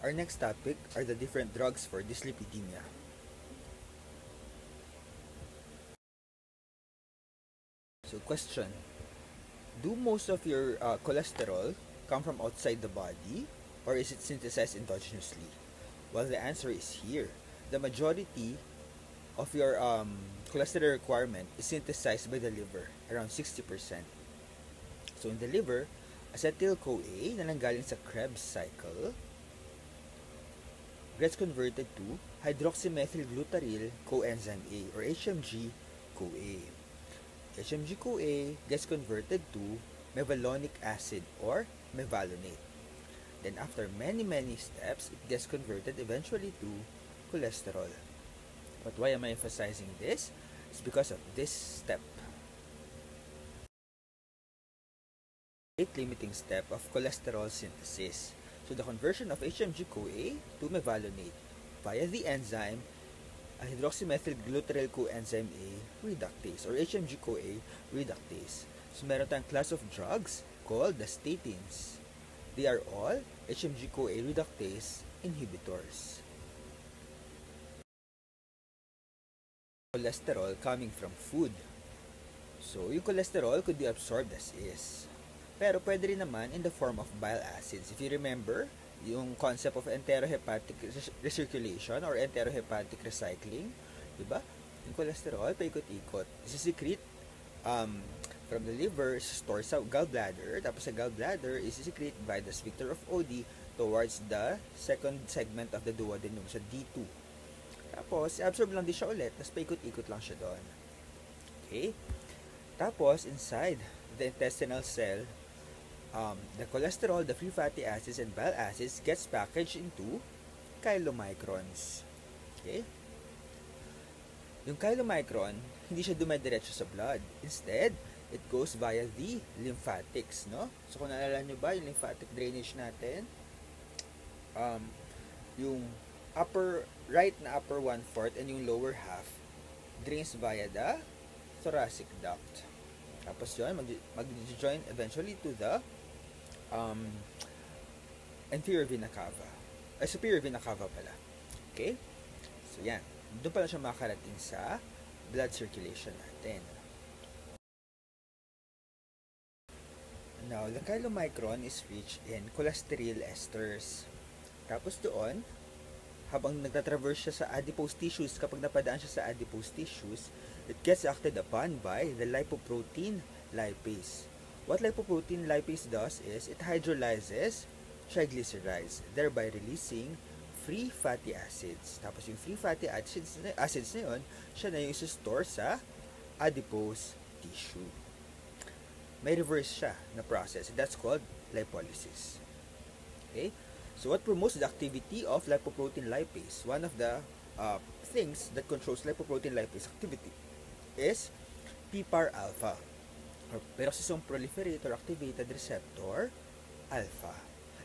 Our next topic are the different drugs for dyslipidemia. So question, do most of your cholesterol come from outside the body or is it synthesized endogenously? Well, the answer is here. The majority of your cholesterol requirement is synthesized by the liver, around 60%. So in the liver, acetyl-CoA na nanggaling sa Krebs cycle gets converted to hydroxymethylglutaryl coenzyme A or HMG-CoA. HMG-CoA gets converted to mevalonic acid or mevalonate. Then after many steps, it gets converted eventually to cholesterol. But why am I emphasizing this? It's because of this step. Rate limiting step of cholesterol synthesis. So the conversion of HMG-CoA to mevalonate via the enzyme hydroxymethylglutaryl coenzyme A reductase or HMG-CoA reductase. So meron tayong class of drugs called the statins. They are all HMG-CoA reductase inhibitors. Cholesterol coming from food. So yung cholesterol could be absorbed as is. Pero pwede rin naman in the form of bile acids. If you remember, yung concept of enterohepatic recirculation or enterohepatic recycling, diba? Yung cholesterol, paikot-ikot. Isisecrete from the liver, store sa gallbladder, tapos sa gallbladder, isisecrete by the sphincter of Oddi towards the second segment of the duodenum, sa D2. Tapos, absorb lang din siya ulit, tapos paikot-ikot lang siya doon. Okay? Tapos, inside the intestinal cell, the cholesterol, the free fatty acids, and bile acids gets packaged into chylomicrons. Okay? Yung chylomicron, hindi siya dumediretso sa blood. Instead, it goes via the lymphatics, no? So, kung naalala nyo ba, yung lymphatic drainage natin, yung right na upper 1/4 and yung lower half drains via the thoracic duct. Tapos yun, mag-join eventually to the inferior vena cava. Superior vena cava pala. Okay? So yan. Doon pala siya makarating sa blood circulation natin. Now, the chylomicron is rich in cholesterol esters. Tapos doon, habang nagtatraverse siya sa adipose tissues, kapag napadaan siya sa adipose tissues, it gets acted upon by the lipoprotein lipase. What lipoprotein lipase does is it hydrolyzes triglycerides, thereby releasing free fatty acids. Tapos yung free fatty acids na yun, siya na yung isa-store sa adipose tissue. May reverse siya na process. That's called lipolysis. Okay? So what promotes the activity of lipoprotein lipase? One of the things that controls lipoprotein lipase activity is PPAR-alpha, or peroxisome proliferator activated receptor alpha.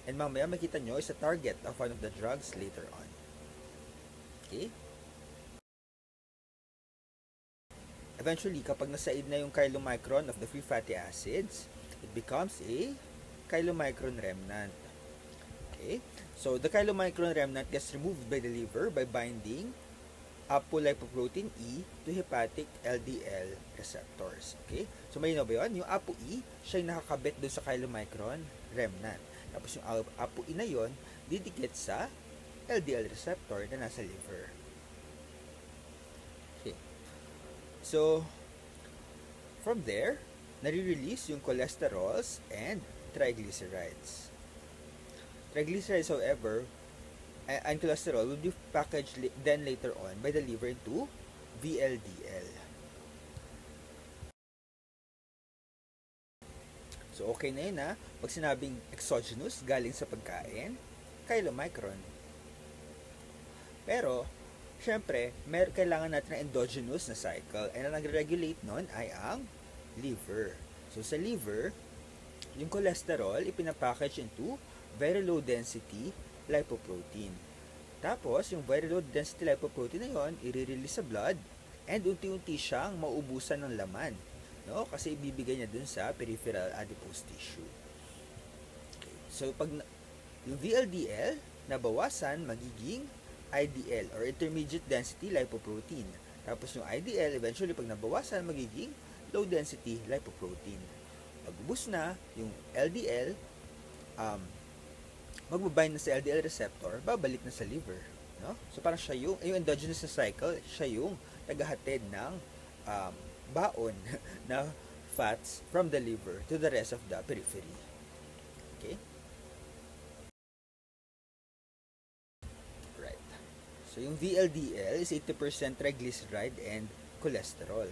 And mamaya makita nyo is a target of one of the drugs later on. Okay? Eventually, kapag nasaid na yung chylomicron of the free fatty acids, it becomes a chylomicron remnant. Okay? So, the chylomicron remnant gets removed by the liver by binding apolipoprotein E to hepatic LDL receptors. Okay? So, malinaw ba yun? Yung ApoE, siya yung nakakabit doon sa chylomicron remnant. Tapos yung ApoE na yun, didikit sa LDL receptor na nasa liver. Okay. So, from there, nare-release yung cholesterols and triglycerides. Triglycerides, however, and cholesterol will be packaged then later on by the liver into VLDL. So, okay na yun ha. Pag sinabing exogenous, galing sa pagkain, chylomicron. Pero, syempre, kailangan natin ng endogenous na cycle. And ang nagre-regulate nun ay ang liver. So, sa liver, yung cholesterol ipinapackage into very low density lipoprotein. Tapos, yung very low density lipoprotein na yon, i-release sa blood and unti-unti siyang mauubusan ng laman. No? Kasi ibibigay niya dun sa peripheral adipose tissue. Okay. So, pag Yung VLDL, nabawasan, magiging IDL or intermediate density lipoprotein. Tapos yung IDL, eventually pag nabawasan, magiging low density lipoprotein. Pag ubus na, yung LDL, magbabind na sa LDL receptor, babalik na sa liver. No? So parang siya yung endogenous cycle, siya yung tagahatid ng baon na fats from the liver to the rest of the periphery. Okay? Right. So yung VLDL is 80% triglyceride and cholesterol.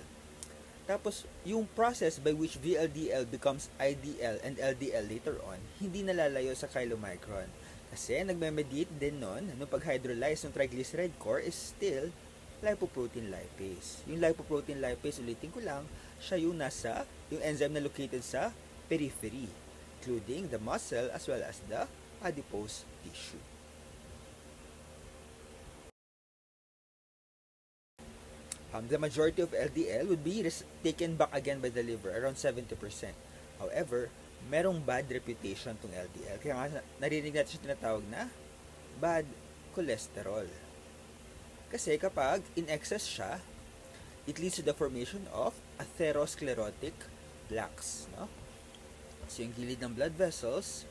Tapos, yung process by which VLDL becomes IDL and LDL later on, hindi nalalayo sa chylomicron. Kasi nagme-mediate din nun, nung pag-hydrolyze ng triglyceride core is still lipoprotein lipase. Yung lipoprotein lipase, ulitin ko lang, siya yung enzyme na located sa periphery, including the muscle as well as the adipose tissue. The majority of LDL would be taken back again by the liver, around 70%. However, merong bad reputation tong LDL. Kaya nga narinig natin siya tinatawag na bad cholesterol. Kasi kapag in excess siya, it leads to the formation of atherosclerotic plaques. No? So yung gilid ng blood vessels,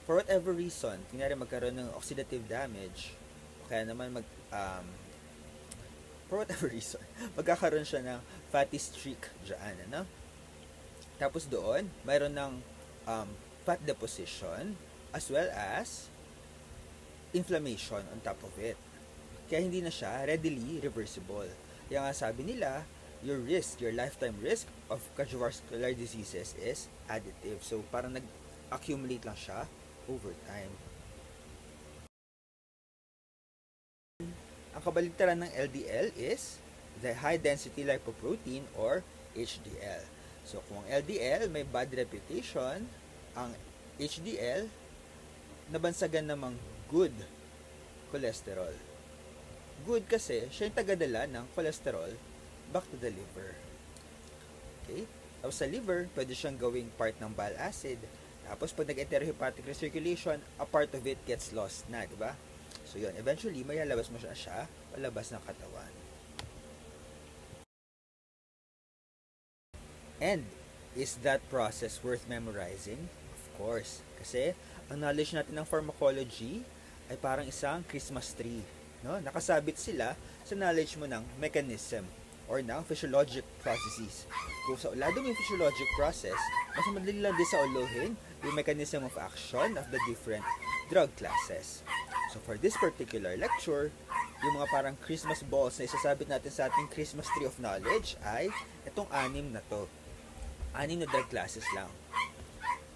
for whatever reason, kunyari magkaroon ng oxidative damage, kaya naman for whatever reason, magkakaroon siya ng fatty streak dyan, ano? Tapos doon, mayroon ng fat deposition as well as inflammation on top of it. Kaya hindi na siya readily reversible. Kaya nga sabi nila, your lifetime risk of cardiovascular diseases is additive. So, parang nag-accumulate lang siya over time. Ang kabaligtaran ng LDL is the high density lipoprotein or HDL. So kung LDL may bad reputation, ang HDL nabansagan namang good cholesterol. Good kasi siya yung tagadala ng cholesterol back to the liver. Okay? Tapos sa liver, pwede siyang gawing part ng bile acid. Tapos pag nag-enterohepatic recirculation, a part of it gets lost na, di ba? So yun, eventually, may lalabas mo siya palabas ng katawan. And, is that process worth memorizing? Of course. Kasi, ang knowledge natin ng pharmacology ay parang isang Christmas tree. No? Nakasabit sila sa knowledge mo ng mechanism or ng physiologic processes. Kung sa ulado mo yung physiologic process, mas madali lang din sa uluhin yung mechanism of action of the different drug classes. So for this particular lecture, yung mga parang Christmas balls na isasabit natin sa ating Christmas tree of knowledge ay itong 6 na to. 6 na drug classes lang.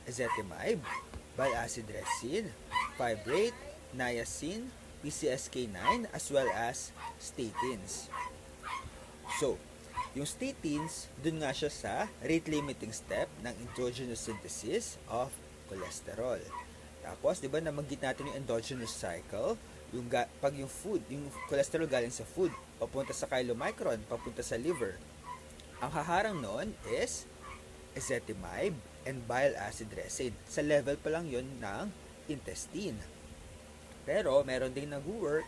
Ezetimibe, bile acid resin, fibrate, niacin, PCSK9, as well as statins. So, yung statins, dun nga siya sa rate-limiting step ng endogenous synthesis of cholesterol. Tapos, di ba, nabanggit natin yung endogenous cycle, pag yung cholesterol galing sa food, papunta sa chylomicron, papunta sa liver. Ang haharang noon is ezetimibe and bile acid resin. Sa level pa lang yun ng intestine. Pero, meron ding nag-work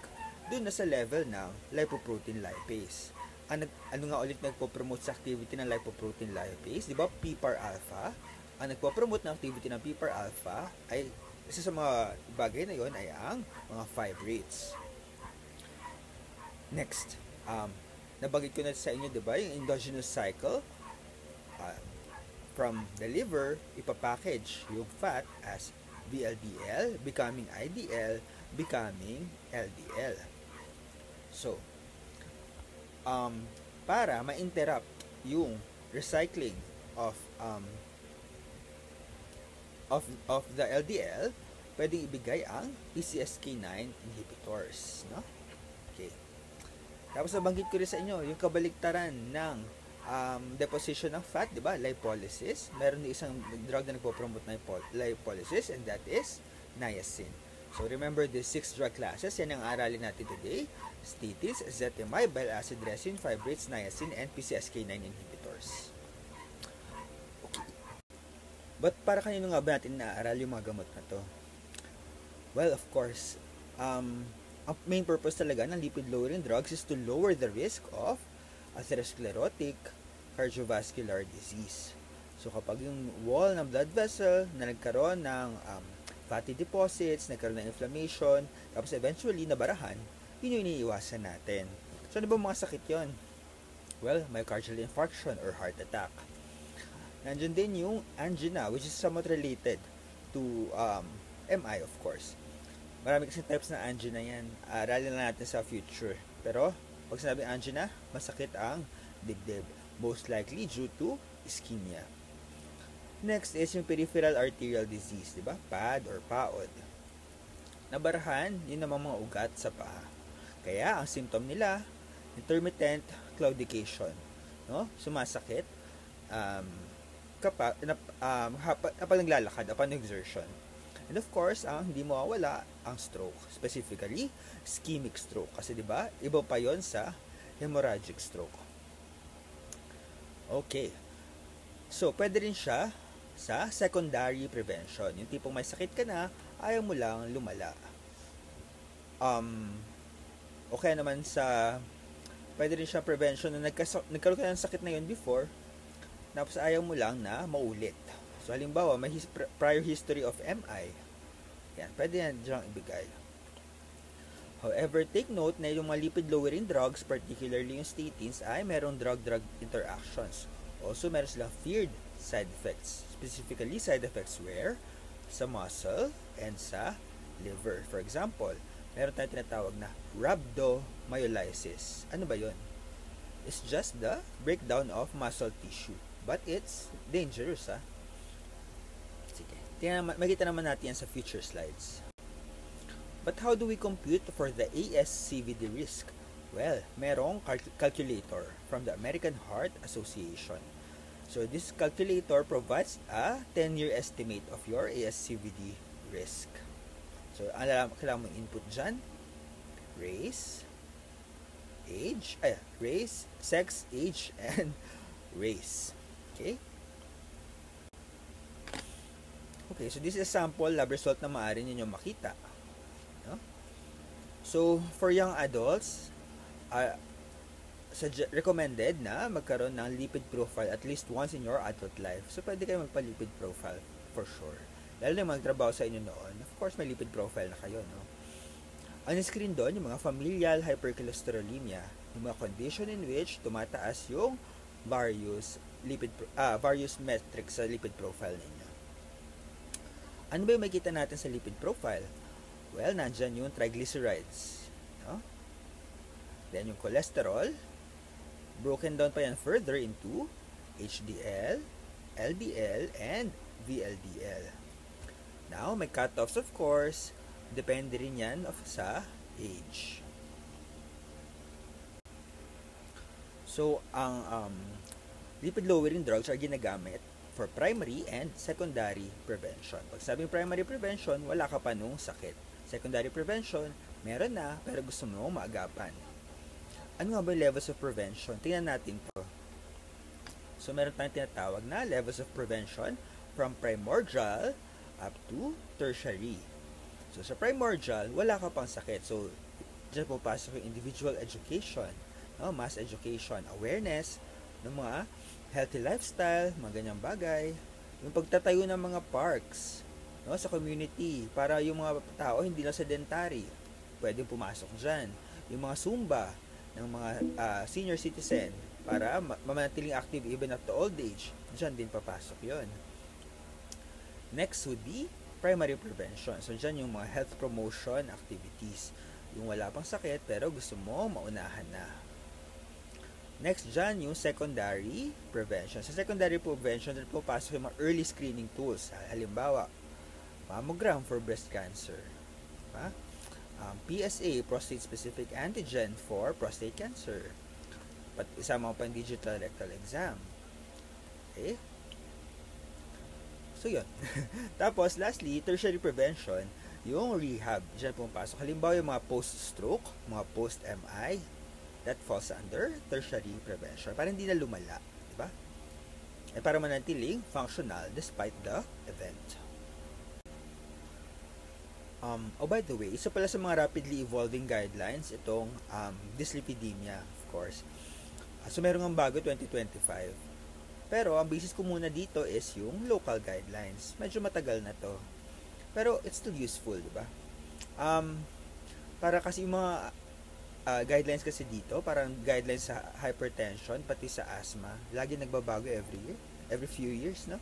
dun na sa level ng lipoprotein lipase. Ano nga ulit nagpo-promote sa activity ng lipoprotein lipase? Di ba, PPAR-alpha? Ang nagpo-promote ng activity ng PPAR-alpha ay isa sa mga bagay na yon ay ang mga fibrates. Next, nabanggit ko na sa inyo, di ba, yung endogenous cycle, from the liver, ipapackage yung fat as VLDL, becoming IDL, becoming LDL. So, para ma-interrupt yung recycling of the LDL, pwedeng ibigay ang PCSK9 inhibitors, no? Okay. Tapos nabanggit ko rin sa inyo yung kabaligtaran ng deposition ng fat, di ba? Lipolysis. Meron din isang drug na nagpo-promote ng lipolysis, and that is niacin. So remember the 6 drug classes, yan ang aralin natin today. Statins, ezetimibe, bile acid resin, fibrates, niacin, and PCSK9 inhibitors. Okay. But para kanino nga ba natin inaaral yung mga gamot na to? Well, of course, ang main purpose talaga ng lipid-lowering drugs is to lower the risk of atherosclerotic cardiovascular disease. So kapag yung wall ng blood vessel na nagkaroon ng fatty deposits, nagkaroon ng inflammation, tapos eventually nabarahan, yun yung iniiwasan natin. So ano ba mga sakit yon? Well, myocardial infarction or heart attack. Nandiyan din yung angina, which is somewhat related to MI, of course. Marami kasi types na angina yan. Aralin na natin sa future. Pero, pag sinabi angina, masakit ang dibdib. Most likely due to ischemia. Next is yung peripheral arterial disease, di ba? PAD or PAOD. Nabarahan, yun namang mga ugat sa paa. Kaya, ang symptom nila, intermittent claudication. No? Sumasakit kapag naglalakad upon exertion. And of course, ang hindi mawawala ang stroke, specifically ischemic stroke kasi 'di ba? Iba pa 'yon sa hemorrhagic stroke. Okay. So, pwede rin siya sa secondary prevention. Yung tipong may sakit ka na, ayaw mo lang lumala. Okay naman sa pwede rin siya prevention na nagkaroon ka ng sakit na yun before, tapos ayaw mo lang na maulit. So, halimbawa, may prior history of MI. Yan, pwede yan diyang ibigay. However, take note na yung mga lipid-lowering drugs, particularly yung statins, ay merong drug-drug interactions. Also, meron silang feared side effects. Specifically, side effects where? Sa muscle and sa liver. For example, meron tayong tinatawag na rhabdomyolysis. Ano ba yun? It's just the breakdown of muscle tissue. But it's dangerous, ha? Sige. Makita naman natin yan sa future slides. But how do we compute for the ASCVD risk? Well, merong calculator from the American Heart Association. So, this calculator provides a 10-year estimate of your ASCVD risk. So, kailangan mo input dyan. Race, sex, age, and race. Okay, so this is a sample lab result na maaari ninyo makita. No? So, for young adults, recommended na magkaroon ng lipid profile at least once in your adult life. So, pwede kayo magpa-lipid profile for sure. Lalo na magtrabaho sa inyo noon, of course, may lipid profile na kayo, no? Ang screen doon, yung mga familial hypercholesterolemia, yung mga condition in which tumataas yung various metrics sa lipid profile ninyo. Ano ba yung makita natin sa lipid profile? Well, nandyan yung triglycerides. No? Then yung cholesterol, broken down pa yan further into HDL, LDL, and VLDL. Now, may cutoffs of course, depende rin yan sa age. So, ang lipid-lowering drugs are ginagamit for primary and secondary prevention. Pag sabing primary prevention, wala ka pa nung sakit. Secondary prevention, meron na, pero gusto mo maagapan. Ano nga ba yung levels of prevention? Tingnan natin to. So, meron tayong tinatawag na levels of prevention from primordial up to tertiary. So, sa primordial, wala ka pang sakit. So, dyan pupasok yung individual education, no? Mass education, awareness ng mga healthy lifestyle, mga ganyang bagay. Yung pagtatayo ng mga parks, no, sa community, para yung mga tao hindi na sedentary, pwedeng pumasok dyan. Yung mga Zumba ng mga senior citizen, para mamanatiling active even at the old age, dyan din papasok yon. Next would be primary prevention. So, dyan yung mga health promotion activities. Yung wala pang sakit, pero gusto mo maunahan na. Next dyan, yung secondary prevention. Sa secondary prevention, dyan po pasok yung mga early screening tools. Halimbawa, mammogram for breast cancer. Diba? PSA, prostate specific antigen for prostate cancer. Isama pa yung digital rectal exam. Okay? So, yun. Tapos, lastly, tertiary prevention, yung rehab. Diyan po pasok. Halimbawa, yung mga post-stroke, mga post-MI, that falls under tertiary prevention para hindi na lumala, di ba? para manatiling functional despite the event. By the way, isa pala sa mga rapidly evolving guidelines itong dyslipidemia, of course. So, meron ng bago 2025. Pero, ang basis ko muna dito is yung local guidelines. Medyo matagal na to. Pero, it's still useful, di ba? Para kasi yung mga guidelines kasi dito, parang guidelines sa hypertension, pati sa asthma, lagi nagbabago every few years, no?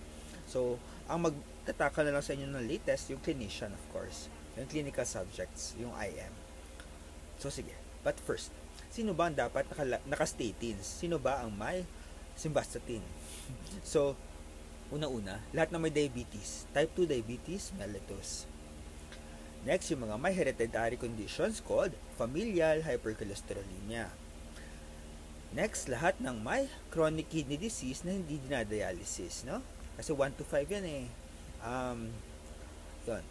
So, ang magtataka na lang sa inyo ng latest, yung clinician, of course. Yung clinical subjects, yung IM. So, sige. But first, sino ba ang dapat naka-statins? Sino ba ang may simvastatin? So, una-una, lahat na may diabetes. Type 2 diabetes, mellitus. Next, yung mga may hereditary conditions called familial hypercholesterolemia. Next, lahat ng may chronic kidney disease na hindi dinadialysis, no? Kasi 1 to 5 yan eh. Yun.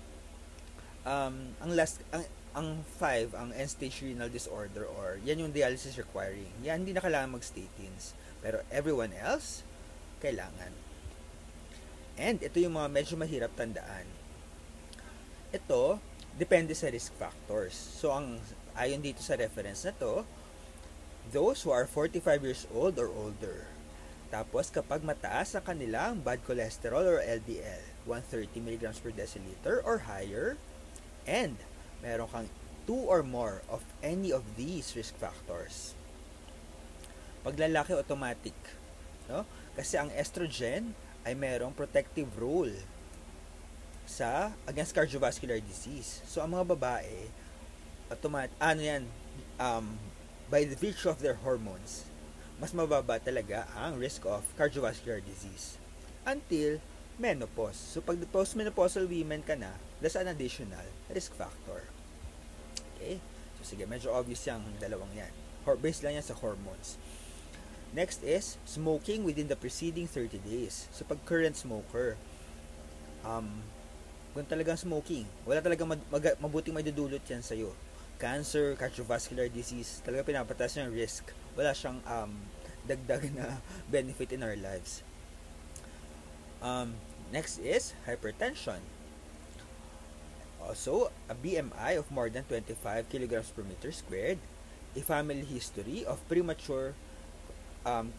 Ang 5, ang end-stage renal disorder or yan yung dialysis requiring. Yan, hindi na kailangan mag-statins. Pero everyone else, kailangan. And ito yung mga medyo mahirap tandaan. Ito, depende sa risk factors. So, ayon dito sa reference na to, those who are 45 years old or older. Tapos, kapag mataas ang kanilang bad cholesterol or LDL, 130 mg per deciliter or higher, and meron kang 2 or more of any of these risk factors. Pag lalaki, automatic. No? Kasi ang estrogen ay merong protective role against cardiovascular disease. So, ang mga babae, by the virtue of their hormones, mas mababa talaga ang risk of cardiovascular disease until menopause. So, pag postmenopausal women ka na, that's an additional risk factor. Okay? So, sige, medyo obvious yung dalawang yan. Based lang yan sa hormones. Next is, smoking within the preceding 30 days. So, pag current smoker, kung talagang smoking, wala talagang mabuting madudulot yan sa'yo. Cancer, cardiovascular disease, talaga pinapataas yung risk. Wala siyang dagdag na benefit in our lives. Next is hypertension. Also, a BMI of more than 25 kilograms per meter squared, a family history of premature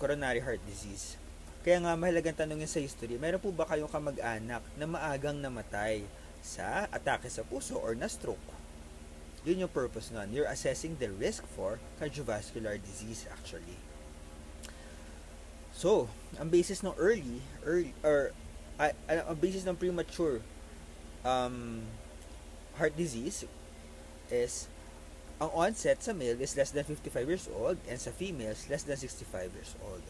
coronary heart disease. Kaya nga mahalagang tanongin sa history, meron po ba kayong kamag-anak na maagang namatay sa atake sa puso or na stroke? Yun yung purpose nun. You're assessing the risk for cardiovascular disease actually. So, ang basis ng ang basis ng premature heart disease is ang onset sa male is less than 55 years old and sa females less than 65 years old.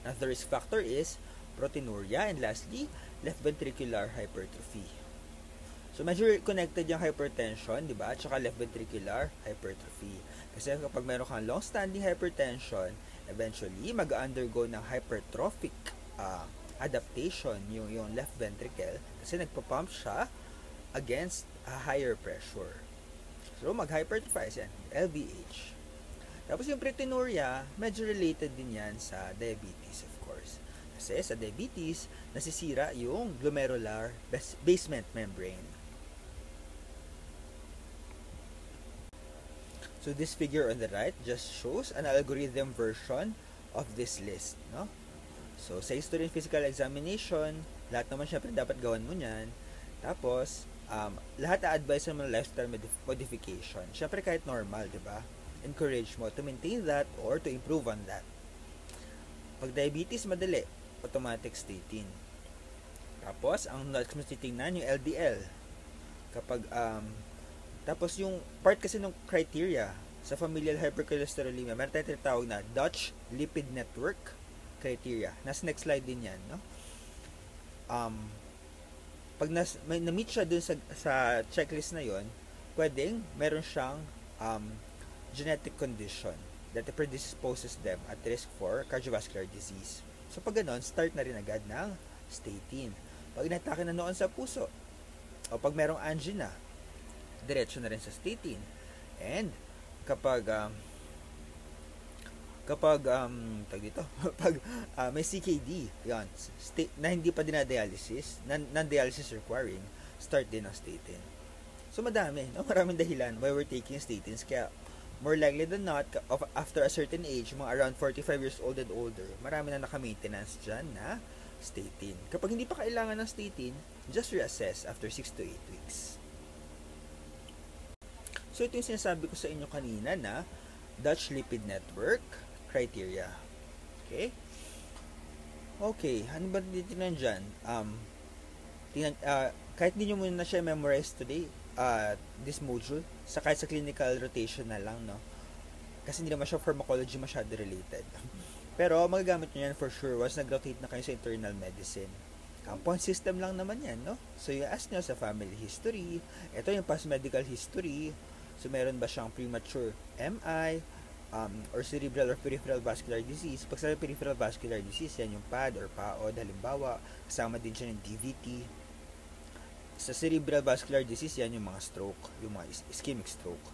Another risk factor is proteinuria and lastly, left ventricular hypertrophy. So, medyo connected yung hypertension, di ba? At saka left ventricular hypertrophy. Kasi kapag meron kang long-standing hypertension, eventually, mag-undergo ng hypertrophic adaptation yung left ventricle kasi nagpa-pump siya against a higher pressure. So, mag-hypertrophize yan, LVH. Tapos yung proteinuria, medyo related din yan sa diabetes, of course. Kasi sa diabetes, nasisira yung glomerular basement membrane. So, this figure on the right just shows an algorithm version of this list, no? So, sa history and physical examination, lahat naman syempre dapat gawan mo niyan. Tapos, lahat a-advise mo ng lifestyle modification. Syempre kahit normal, di ba? Encourage mo to maintain that or to improve on that. Pag diabetes, madali. Automatic statin. Tapos, ang next mo titingnan yung LDL. Kapag, tapos yung part kasi ng criteria sa familial hypercholesterolemia, meron tayong tinatawag na Dutch Lipid Network criteria. Nasa next slide din yan, no? Pag na-meet siya dun sa checklist na yon, pwedeng meron siyang genetic condition that predisposes them at risk for cardiovascular disease. So, pag ganon, start na rin agad ng statin. Pag inatake na noon sa puso, o pag merong angina, diretso na rin sa statin. And, kapag Kapag, tag dito, pag may CKD, yan, na hindi pa dinadialysis, non-dialysis requiring, start din ang statin. So, madami, no? Maraming dahilan why we're taking statins. Kaya, more likely than not, after a certain age, mga around 45 years old and older, marami na naka-maintenance dyan na statin. Kapag hindi pa kailangan ng statin, just reassess after 6 to 8 weeks. So, ito yung sinasabi ko sa inyo kanina na Dutch Lipid Network criteria. Okay? Okay, ano ba titignan dyan? Kahit hindi nyo muna na siya memorize today, this module, kahit sa clinical rotation na lang, no? Kasi hindi naman siya pharmacology masyado related. Pero, magagamit nyo yan for sure once nag-rotate na kayo sa internal medicine. Point system lang naman yan, no? So, you ask nyo sa family history, ito yung past medical history, so meron ba siyang premature MI, or cerebral or peripheral vascular disease. Pag sa peripheral vascular disease, yan yung PAD or PAOD, halimbawa, kasama din siya ng DVT. Sa cerebral vascular disease, yan yung mga stroke, yung mga ischemic stroke.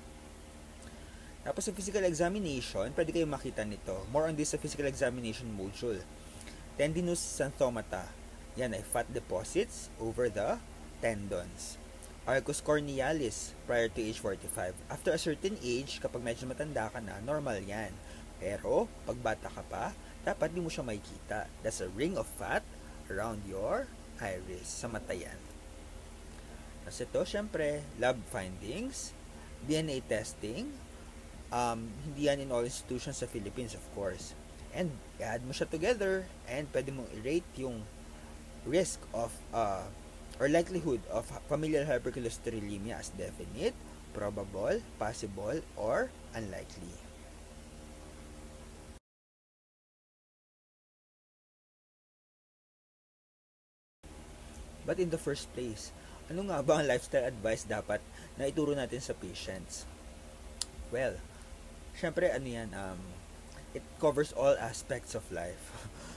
Tapos sa physical examination, pwede kayong makita nito. More on this sa physical examination module. Tendinous xanthomata. Yan ay fat deposits over the tendons. Arcus cornealis prior to age 45. After a certain age, kapag medyo matanda ka na, normal yan. Pero, pag bata ka pa, dapat di mo siya makikita. That's a ring of fat around your iris. Sa mata yan. Kasi ito, syempre, lab findings, DNA testing, hindi yan in all institutions sa Philippines, of course. And, add mo siya together, and pwede mong i-rate yung risk of, or likelihood of familial hypercholesterolemia as definite, probable, possible, or unlikely. But in the first place, ano nga ba ang lifestyle advice dapat na ituro natin sa patients? Well, syempre ano yan, it covers all aspects of life.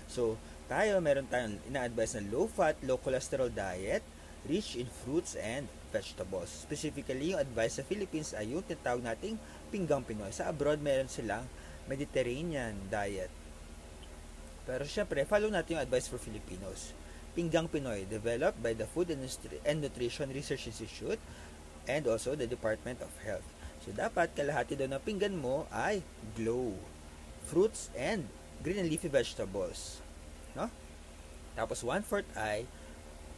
So, meron tayong ina-advise na low-fat, low-cholesterol diet, rich in fruits and vegetables. Specifically, yung advice sa Philippines ay yung tinatawag nating pinggang Pinoy. Sa abroad, meron silang Mediterranean diet. Pero syempre, follow natin yung advice for Filipinos. Pinggang Pinoy, developed by the Food and Nutrition Research Institute and also the Department of Health. So, dapat kalahati daw ng pinggan mo ay glow, fruits and green and leafy vegetables. No? Tapos 1/4 ay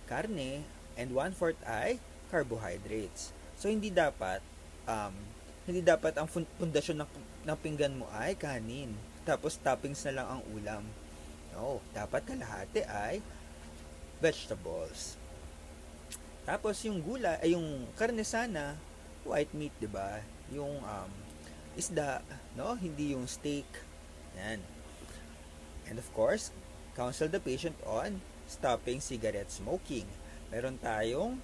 karne and 1/4 ay carbohydrates. So hindi dapat ang pundasyon ng pinggan mo ay kanin. Tapos toppings na lang ang ulam. No, dapat kalahati ay vegetables. Tapos yung gulay ay yung karne sana white meat, 'di ba? Yung isda, no? Hindi yung steak. Yan. And of course, counsel the patient on stopping cigarette smoking. Meron tayong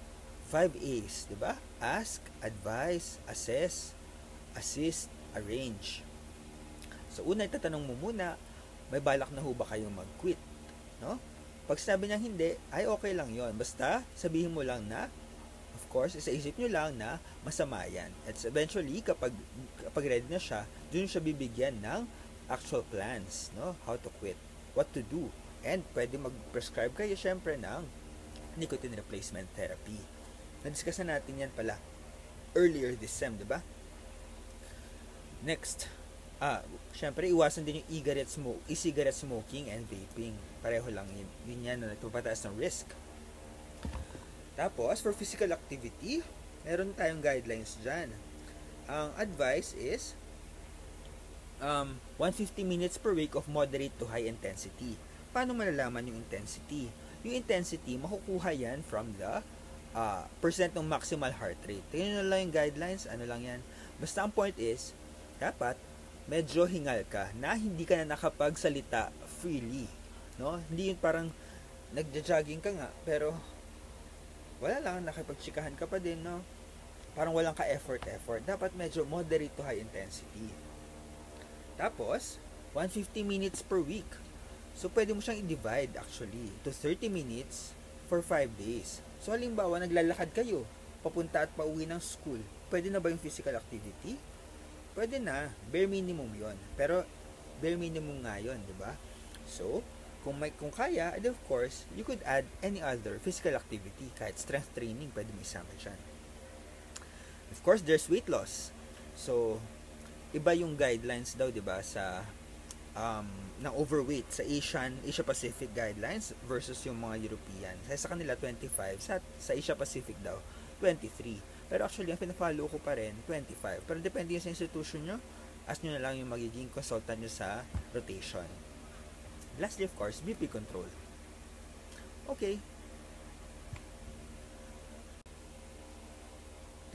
5 A's, di ba? Ask, advise, assess, assist, arrange. So, una, itatanong mo muna, may balak na ho ba kayong mag-quit? No? Pag sinabi niya hindi, ay okay lang yon. Basta, sabihin mo lang na, of course, isaisip nyo lang na masama yan. At eventually, kapag ready na siya, dun siya bibigyan ng actual plans, no? How to quit, what to do. And pwede mag-prescribe kayo syempre ng nicotine replacement therapy. Na-discuss na natin yan pala earlier this sem, diba? Next, syempre iwasan din yung e-cigarette smoking and vaping. Pareho lang yun. Yun yan na nagpapataas ng risk. Tapos, for physical activity, meron tayong guidelines dyan. Ang advice is 150 minutes per week of moderate to high intensity. Paano malalaman yung intensity? Yung intensity, makukuha yan from the percent ng maximal heart rate. Tingnan nyo lang yung guidelines, ano lang yan. Basta ang point is, dapat medyo hingal ka na hindi ka na nakapagsalita freely. No? Hindi yun parang nagja-jogging ka nga, pero wala lang, nakipagtsikahan ka pa din, no? Parang walang ka-effort. Dapat medyo moderate to high intensity. Tapos, 150 minutes per week. So, pwede mo siyang i-divide actually to 30 minutes for 5 days. So, halimbawa, naglalakad kayo, papunta at pauwi ng school. Pwede na ba yung physical activity? Pwede na. Bare minimum yon. Pero, bare minimum nga yun, di ba? So, kung kaya, and of course, you could add any other physical activity, kahit strength training, pwede mo isama dyan. Of course, there's weight loss. So, iba yung guidelines daw, di ba, sa ng overweight sa Asia Pacific guidelines versus yung mga European. Sa kanila 25, sa Asia Pacific daw 23. Pero actually ang pina-follow ko pa rin 25. Pero depende sa institution nyo, ask nyo na lang yung magiging consultant nyo sa rotation. Lastly, of course, BP control. Okay.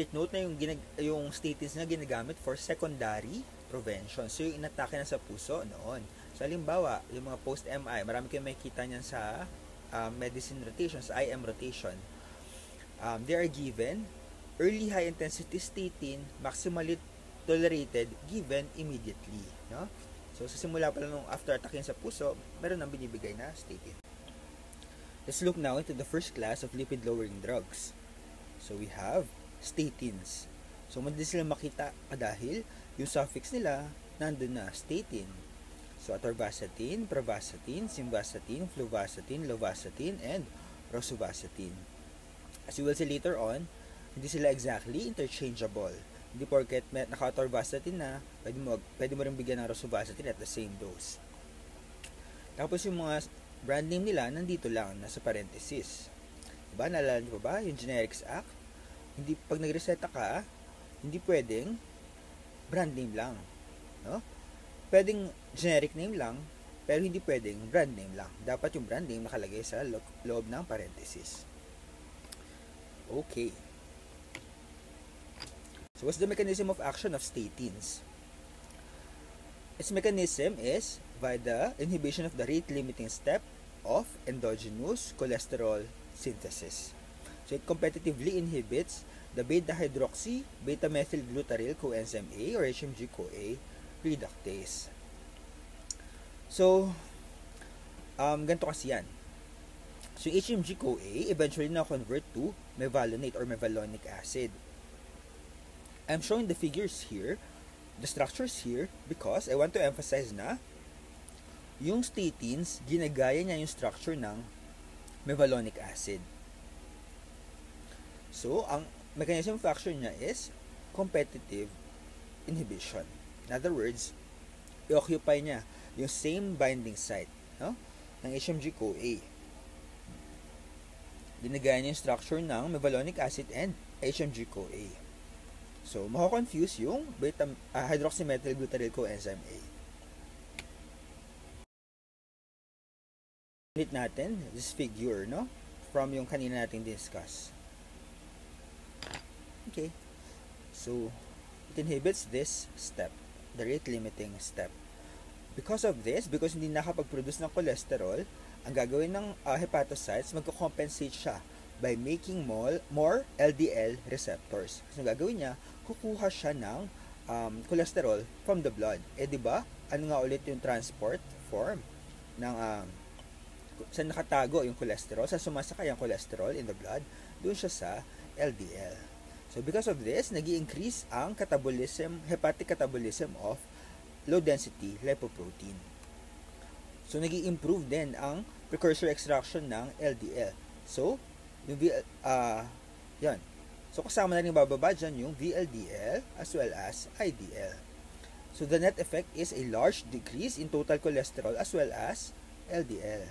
Take note na yung statins na ginagamit for secondary prevention. So, yung inatake na sa puso noon. So, halimbawa, yung mga post-MI, marami kayong makikita niyan sa medicine rotation, sa IM rotation. They are given early high-intensity statin, maximally tolerated, given immediately. No? So, sa simula pa lang after atakin sa puso, meron nang binibigay na statin. Let's look now into the first class of lipid-lowering drugs. So, we have statins. So, madali sila makita dahil yung suffix nila, nandun na, statin. So, atorvastatin, pravastatin, simvastatin, fluvastatin, lovastatin, and rosuvastatin. As you will see later on, hindi sila exactly interchangeable. Hindi porket naka-atorvastatin na, pwede mo rin bigyan ng rosuvastatin at the same dose. Tapos yung mga brand name nila, nandito lang, nasa parenthesis. Diba? Naalala niyo ba? Yung Generics Act, hindi, pag nagreseta ka, hindi pwedeng brand name lang. No? Pwedeng generic name lang, pero hindi pwedeng brand name lang. Dapat yung brand name nakalagay sa loob ng parenthesis. Okay. So, what's the mechanism of action of statins? Its mechanism is by the inhibition of the rate-limiting step of endogenous cholesterol synthesis. So, it competitively inhibits the beta-hydroxy beta-methylglutaryl coenzyme A or HMG-CoA reductase. So, ganito kasi yan. So, HMG-CoA eventually now convert to mevalonate or mevalonic acid. I'm showing the figures here, the structures here, because I want to emphasize na yung statins, ginagaya niya yung structure ng mevalonic acid. So, ang mechanism of action niya is competitive inhibition. In other words, i-occupy niya yung same binding site, no, ng HMG-CoA. Ginagaya niya yung structure ng mevalonic acid and HMG-CoA. So, mako-confuse yung hydroxymethylglutaryl coenzyme A. Ulit natin this figure, no, from yung kanina nating discuss. Okay. So, it inhibits this step, the rate-limiting step. Because of this, because hindi nakapag-produce ng cholesterol, ang gagawin ng hepatocytes, magko-compensate siya by making more LDL receptors. So, ang gagawin niya, kukuha siya ng cholesterol from the blood. Eh, di ba? Ano nga ulit yung transport form ng saan nakatago yung cholesterol, saan sumasakay ang cholesterol in the blood, doon siya sa LDL. So, because of this, nag-i-increase ang hepatic catabolism of low-density lipoprotein. So, nag-i-improve din ang precursor extraction ng LDL. So, yung yan. So, kasama na rin bababa dyan yung VLDL as well as IDL. So, the net effect is a large decrease in total cholesterol as well as LDL.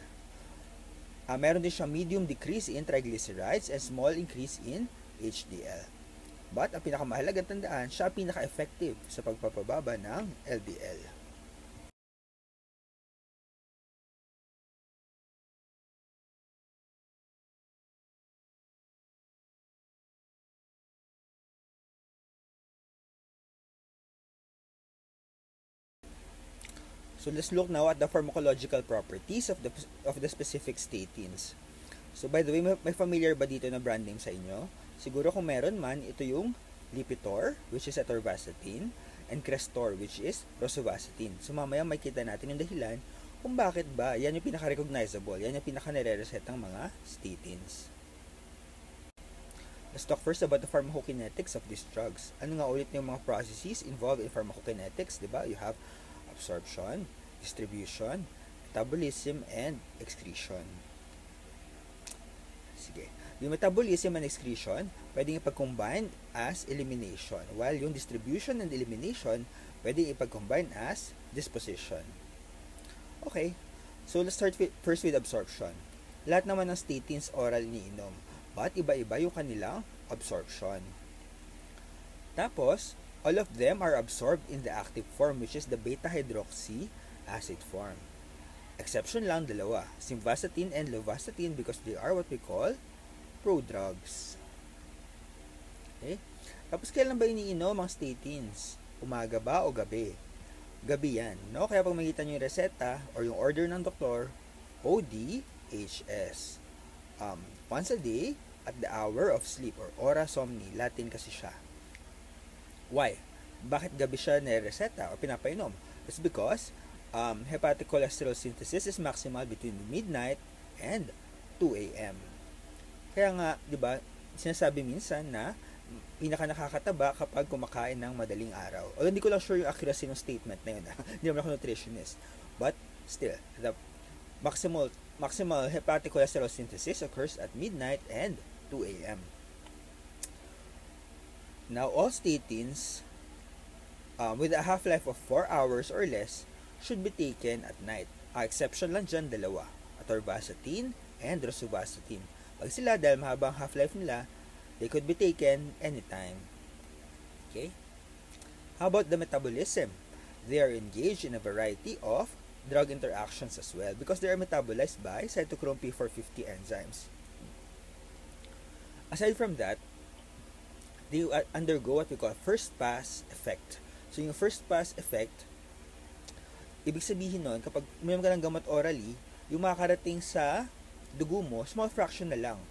Meron din siya medium decrease in triglycerides and small increase in HDL. But, ang pinakamahalagang tandaan, siya pinaka-effective sa pagpapababa ng LDL. So, let's look now at the pharmacological properties of the specific statins. So, by the way, may familiar ba dito na brand name sa inyo? Siguro kung meron man, ito yung Lipitor, which is atorvastatin, and Crestor, which is rosuvastatin. So, mamaya makita natin yung dahilan kung bakit ba yan yung pinaka-recognizable, yan yung pinaka-nire-resetang mga statins. Let's talk first about the pharmacokinetics of these drugs. Ano nga ulit yung mga processes involved in pharmacokinetics, di ba? You have absorption, distribution, metabolism, and excretion. Sige. Yung metabolism and excretion, pwedeng ipag-combine as elimination, while yung distribution and elimination, pwedeng ipag-combine as disposition. Okay, so let's start first with absorption. Lahat naman ng statins oral iniinom, but iba-iba yung kanilang absorption. Tapos, all of them are absorbed in the active form, which is the beta-hydroxy acid form. Exception lang dalawa, simvastatin and lovastatin, because they are what we call prodrugs. Okay? Tapos kailan ba iniinom ang statins? Umaga ba o gabi? Gabi yan. No? Kaya pag makita nyo yung reseta or yung order ng doktor, ODHS. Once a day at the hour of sleep or ora somni. Latin kasi siya. Why? Bakit gabi siya nireseta o pinapainom? It's because hepatic cholesterol synthesis is maximal between midnight and 2 a.m. Kaya nga, di ba, sinasabi minsan na pinaka nakakataba kapag kumakain ng madaling araw. Although hindi ko lang sure yung accuracy ng statement na yun. Hindi naman ako nutritionist. But still, the maximal hepatic cholesterol synthesis occurs at midnight and 2 a.m. Now, all statins with a half-life of 4 hours or less should be taken at night. Exception lang dyan, dalawa. Atorvastatin and rosuvastatin. Pag sila, dahil mahabang half-life nila, they could be taken anytime. Okay? How about the metabolism? They are engaged in a variety of drug interactions as well because they are metabolized by cytochrome P450 enzymes. Aside from that, they undergo what we call first-pass effect. So, yung first-pass effect, ibig sabihin nun, kapag uminom ka ng gamot orally, yung makakarating sa dugo mo, small fraction na lang.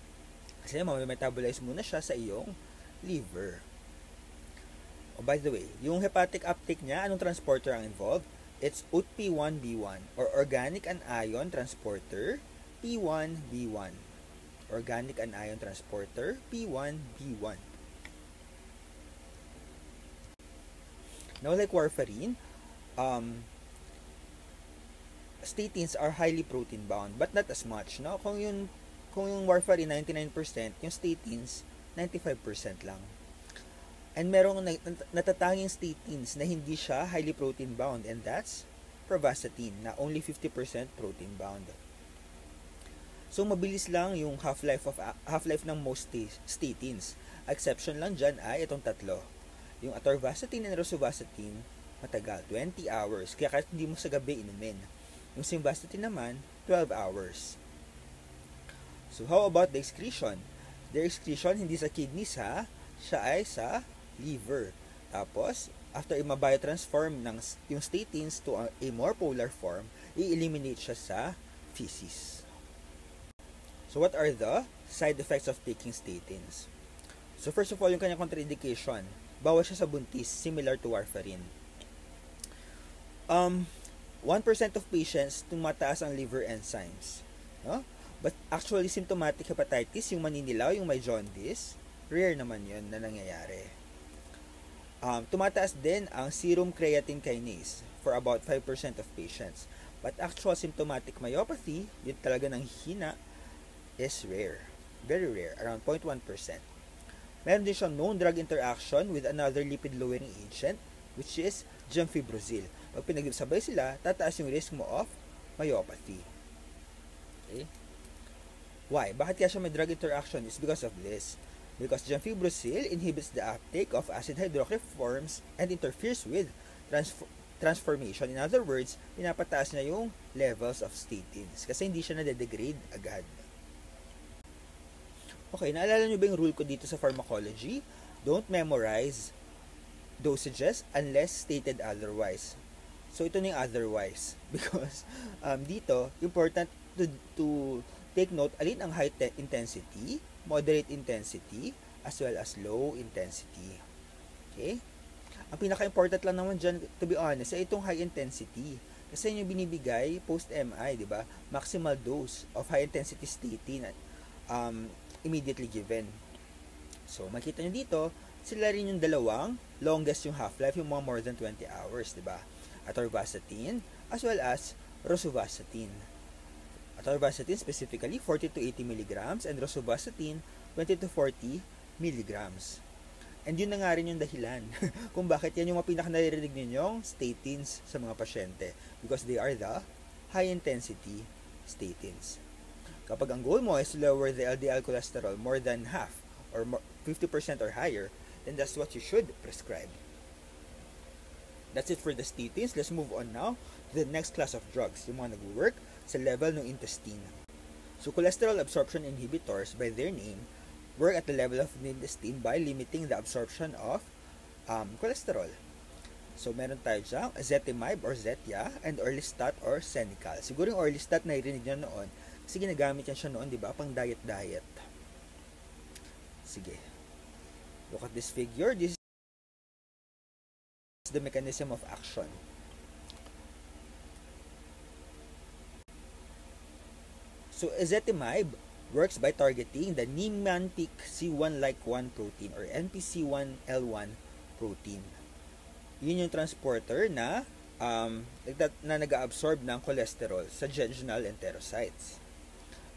Kasi metabolize muna siya sa iyong liver. Oh, by the way, yung hepatic uptake niya, anong transporter ang involved? It's UTP1B1 or Organic Anion Transporter P1B1. Organic Anion Transporter P1B1. Now, like warfarin, statins are highly protein bound but not as much. No? Kung yung warfarin 99%, yung statins 95% lang. And merong natatanging statins na hindi siya highly protein bound, and that's pravastatin na only 50% protein bound. So mabilis lang yung half-life ng most statins. Exception lang dyan ay itong tatlo. Yung atorvastatin and rosuvastatin matagal, 20 hours. Kaya kahit hindi mo sa gabi inumin. Yung simvastatin naman, 12 hours. So how about the excretion? The excretion hindi sa kidneys ha, siya ay sa liver. Tapos, after i-biotransform yung statins to a more polar form, i-eliminate siya sa feces. So what are the side effects of taking statins? So first of all, yung kanyang contraindication, bawal siya sa buntis, similar to warfarin. 1% of patients tumataas ang liver enzymes. No? But actually, symptomatic hepatitis, yung maninilaw, yung may jaundice, rare naman yun na nangyayari. Tumataas din ang serum creatine kinase for about 5% of patients. But actual symptomatic myopathy, yun talaga ng hina, is rare. Very rare, around 0.1%. Meron din siyang known drug interaction with another lipid-lowering agent, which is gemfibrozil. Pag pinagsabay sila, tataas yung risk mo of myopathy. Okay? Why? Bakit kaya siya may drug interaction? It's because of this. Because gemfibrozil inhibits the uptake of acid hydroxyforms and interferes with transformation. In other words, pinapataas niya yung levels of statins kasi hindi siya nade-degrade agad. Okay, naalala niyo ba yung rule ko dito sa pharmacology? Don't memorize dosages unless stated otherwise. So, ito na yung otherwise. Because dito, important to take note alin ang high intensity, moderate intensity, as well as low intensity. Okay? Ang pinaka-important lang naman dyan, to be honest, ay itong high intensity. Kasi yun yung binibigay post-MI, di ba? Maximal dose of high intensity statin immediately given. So, makita nyo dito, sila rin yung dalawang longest yung half-life, yung mga more than 20 hours, di ba? Atorvastatin, as well as rosuvastatin. Atorvastatin specifically 40 to 80 milligrams and rosuvastatin 20 to 40 milligrams. And yun na nga rin yung dahilan kung bakit yan yung mga pinakanaririnig ninyong statins sa mga pasyente, because they are the high-intensity statins. Kapag ang goal mo is to lower the LDL cholesterol more than half or 50% or higher, then that's what you should prescribe. That's it for the statins. Let's move on now to the next class of drugs, yung mga nag-work sa level ng intestine. So cholesterol absorption inhibitors, by their name, work at the level of the intestine by limiting the absorption of cholesterol. So, meron tayo dyan, ezetimibe or Zetia, and Orlistat or Senical. Siguro yung Orlistat na narinig nyo noon, kasi ginagamit yan siya noon, di ba? Pang diet-diet. Sige. Look at this figure. This is the mechanism of action. So, ezetimibe works by targeting the Niemann-Pick C1-like 1 protein or NPC1L1 protein. Yun yung transporter na nag-absorb ng cholesterol sa jejunal enterocytes.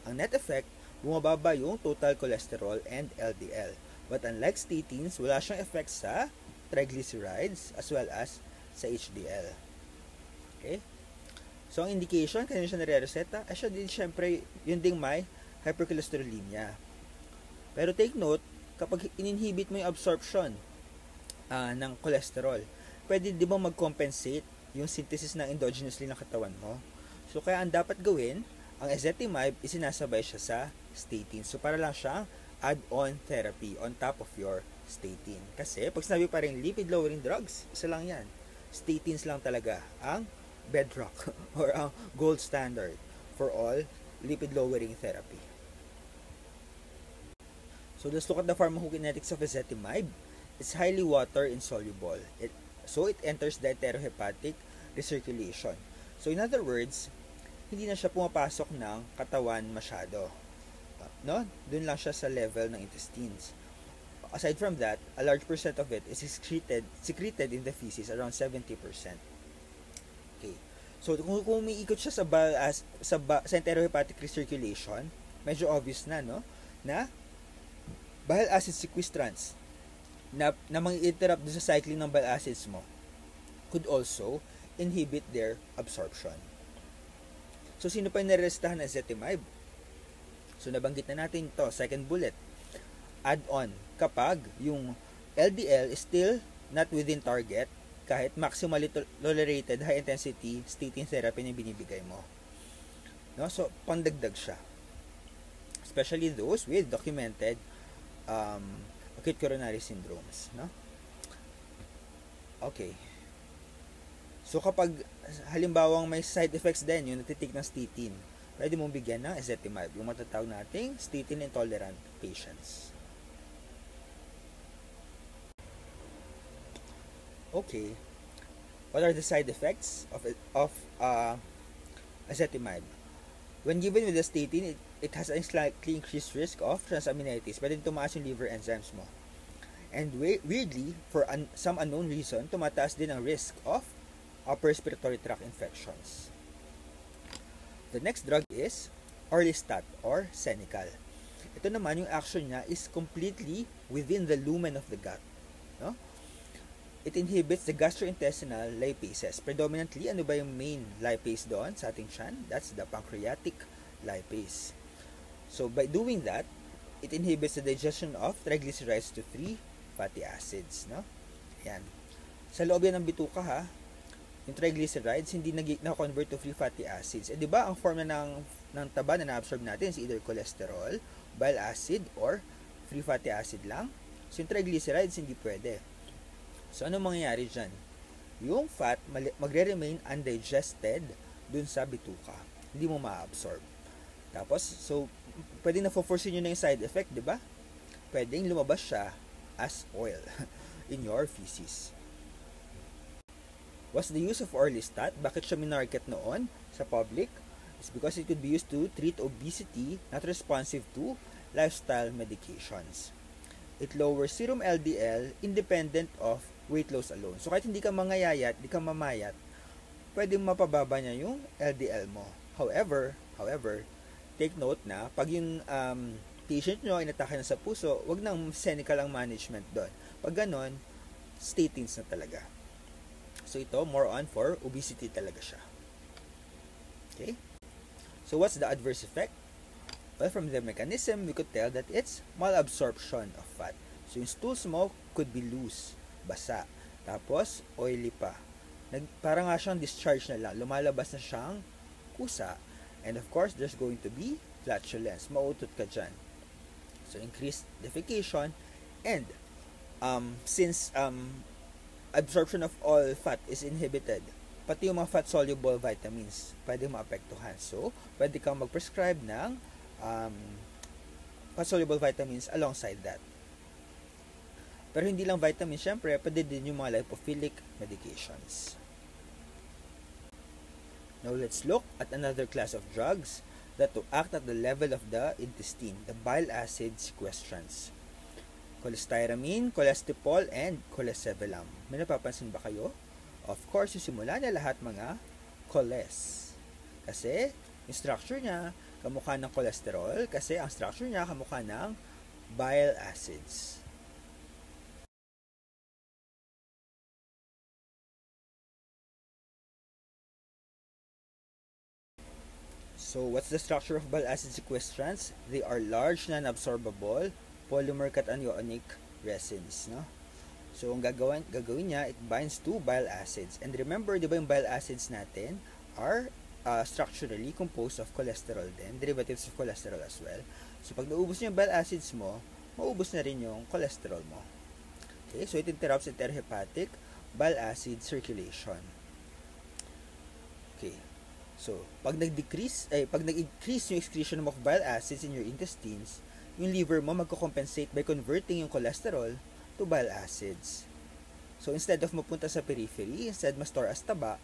Ang net effect, bumababa yung total cholesterol and LDL. But unlike statins, wala siyang effect sa triglycerides as well as sa HDL. Okay? So, ang indication, kanina siya nare-reseta, siya din syempre, yun ding may hypercholesterolemia. Pero take note, kapag ininhibit mo yung absorption ng cholesterol, pwede di ba mag-compensate yung synthesis ng endogenously ng katawan mo? So, kaya ang dapat gawin, ang ezetimibe, isinasabay siya sa statin. So, para lang siyang add-on therapy on top of your statin. Kasi, pag sinabi pa rin lipid-lowering drugs, isa lang yan. Statins lang talaga ang bedrock or ang gold standard for all lipid-lowering therapy. So, let's look at the pharmacokinetics of ezetimibe. It's highly water-insoluble. So, it enters the enterohepatic recirculation. So, in other words, hindi na siya pumapasok ng katawan masyado. No? Doon lang siya sa level ng intestines. Aside from that, a large percent of it is secreted in the feces, around 70%. Okay. So, kung umiikot siya sa enterohepatic recirculation, medyo obvious na, no? Na bile acid sequestrants na mang-interrupt sa cycling ng bile acids mo could also inhibit their absorption. So, sino pa yung narestahan na ezetimibe? So, nabanggit na natin to, second bullet. Add-on kapag yung LDL is still not within target kahit maximally tolerated high-intensity statin therapy na binibigay mo. No? So, pandagdag siya. Especially those with documented acute coronary syndromes, no? Okay. So, kapag halimbawang may side effects din, yung natitik ng statin, pwede mong bigyan ng ezetimibe, yung matatawag nating statin intolerant patients. Okay. What are the side effects of ezetimibe? When given with the statin, it has a slightly increased risk of transaminitis. Pwede tumaas yung liver enzymes mo. And weirdly, for some unknown reason, tumataas din ang risk of upper respiratory tract infections. The next drug is Orlistat or Senical. Ito naman, yung action niya is completely within the lumen of the gut. No? It inhibits the gastrointestinal lipases. Predominantly, ano ba yung main lipase doon sa ating tiyan? That's the pancreatic lipase. So, by doing that, it inhibits the digestion of triglycerides to 3 fatty acids. No? Ayan. Sa loob yan ng bituka, ha? Yung triglycerides, hindi na-convert to free fatty acids. Di ba, ang form na ng taba na na-absorb natin is either cholesterol, bile acid, or free fatty acid lang. So, yung triglycerides, hindi pwede. So, ano mangyayari dyan? Yung fat, magre-remain undigested dun sa bituka. Hindi mo ma-absorb. Tapos, so, pwedeng na-force nyo na yung side effect, di ba? Pwedeng lumabas siya as oil in your feces. What's the use of Orlistat? Bakit siya minarket noon sa public? It's because it could be used to treat obesity not responsive to lifestyle medications. It lowers serum LDL independent of weight loss alone. So, kahit hindi ka mangayayat, hindi ka mamayat, pwedeng mapababa niya yung LDL mo. However, take note na pag yung patient nyo inatake na sa puso, wag nang clinical ang management doon. Pag ganon, statins na talaga. So ito, more on for obesity talaga siya. Okay? So what's the adverse effect? Well, from the mechanism, we could tell that it's malabsorption of fat. So yung stools mo could be loose, basa. Tapos, oily pa. Parang nga siyang discharge na lang. Lumalabas na siyang kusa. And of course, there's going to be flatulence. Mautot ka dyan. So, increased defecation. And, since absorption of all fat is inhibited, pati yung mga fat-soluble vitamins, pwede maapektuhan. So, pwede kang mag-prescribe ng fat-soluble vitamins alongside that. Pero hindi lang vitamins, syempre, pwede din yung mga lipophilic medications. Now, let's look at another class of drugs that to act at the level of the intestine, the bile acid sequestrants. Cholestyramine, cholestyramine, and cholesevelam. May napapansin ba kayo? Of course, yung simula na lahat mga choles. Kasi, yung structure niya, kamukha ng cholesterol, kasi ang structure niya kamukha ng bile acids. So, what's the structure of bile acid sequestrants? They are large, non-absorbable, polymer cationic resins. No? So, ang gagawin niya, it binds to bile acids. And remember, di ba yung bile acids natin are structurally composed of cholesterol din, derivatives of cholesterol as well. So, pag naubos niyo yung bile acids mo, maubos na rin yung cholesterol mo. Okay, so it interrupts enterohepatic bile acid circulation. Okay. So, pag nag-increase yung excretion of bile acids in your intestines, yung liver mo magko-compensate by converting yung cholesterol to bile acids. So, instead of mapunta sa periphery, instead ma-store as taba,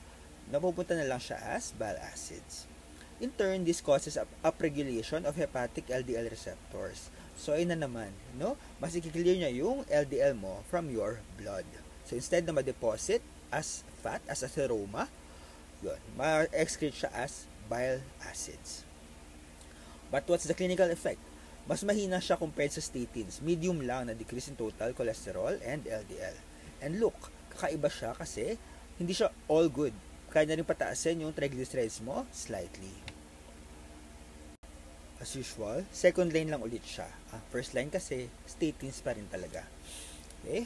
napupunta na lang siya as bile acids. In turn, this causes upregulation of hepatic LDL receptors. So, ayun na naman, no? Mas i-clear niya yung LDL mo from your blood. So, instead na ma-deposit as fat, as a seroma, yun, ma-excrete siya as bile acids. But what's the clinical effect? Mas mahina siya compared sa statins. Medium lang na decrease in total cholesterol and LDL. And look, kakaiba siya kasi hindi siya all good. Kaya na rin pataasin yung triglycerides mo slightly. As usual, second line lang ulit siya. First line kasi, statins pa rin talaga. Okay?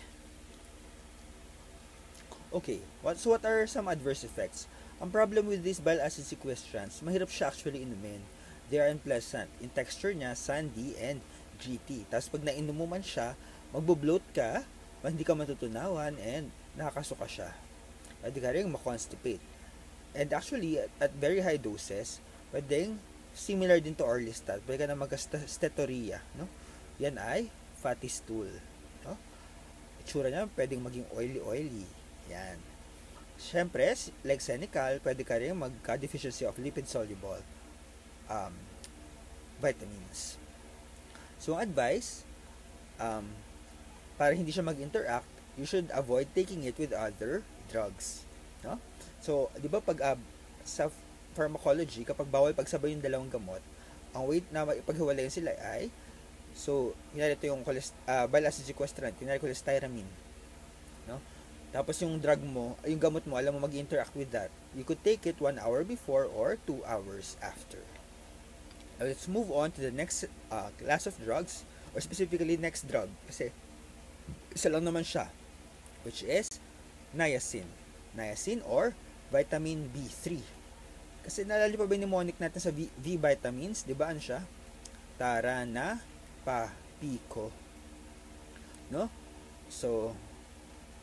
Okay, so what are some adverse effects? Ang problem with these bile acid sequestrants, mahirap siya actually inumin. They are unpleasant. In texture niya, sandy and gritty. Tapos pag nainom mo man siya, magbo-bloat ka, hindi ka matutunawan, and nakakasuka siya. Pwede ka rin ma-constipate. And actually, at very high doses, pwedeng similar din to orlistat. Pwede ka na mag-steatoria. No? Yan ay fatty stool. No? Itsura niya, pwedeng maging oily-oily. Yan. Siyempre, like Senecal, pwede ka rin magka-deficiency of lipid-soluble vitamins. So, ang advice, para hindi siya mag-interact, you should avoid taking it with other drugs. No? So, di ba pag sa pharmacology, kapag bawal pagsabay yung dalawang gamot, ang way na ipaghiwalayan sila ay, so, kunwari ito yung bile acid sequestrant, kunwari cholestyramine. No? Tapos yung drug mo, yung gamot mo, alam mo mag-interact with that. You could take it 1 hour before or 2 hours after. Now, let's move on to the next class of drugs, or specifically next drug. Kasi, isa lang naman siya, which is niacin. Niacin or vitamin B3. Kasi naalala pa ba ni Monique natin sa V vitamins? Di ba ano siya? Tarana, Pico. No? So,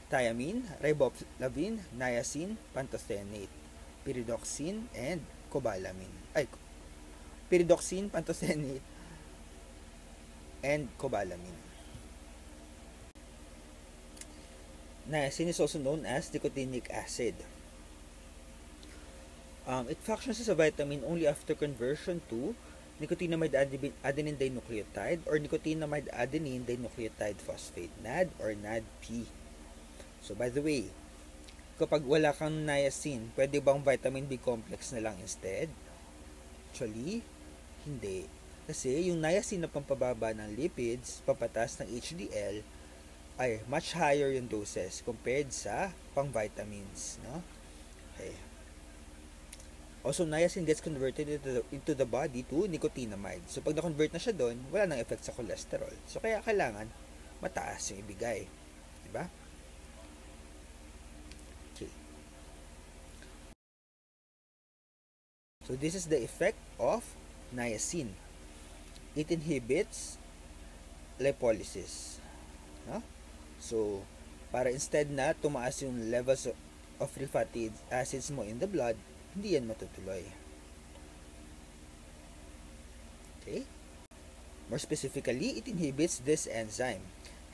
thiamine, riboflavin, niacin, pantothenate, pyridoxine, and cobalamin. Pyridoxine, pantothenate, and cobalamin. Niacin is also known as nicotinic acid. It functions as a vitamin only after conversion to nicotinamide adenine dinucleotide or nicotinamide adenine dinucleotide phosphate, NAD or NADP. So, by the way, kapag wala kang niacin, pwede bang vitamin B complex na lang instead? Actually, hindi. Kasi yung niacin na pampababa ng lipids, pampatas ng HDL, ay much higher yung doses compared sa pang vitamins, no? Okay. Also, niacin gets converted into the body to nicotinamide. So, pag na-convert na siya doon, wala nang effect sa cholesterol. So, kaya kailangan mataas yung ibigay. Diba? Okay. So, this is the effect of niacin. It inhibits lipolysis. No? So, para instead na tumaas yung levels of free fatty acids mo in the blood, hindi yan matutuloy. Okay? More specifically, it inhibits this enzyme,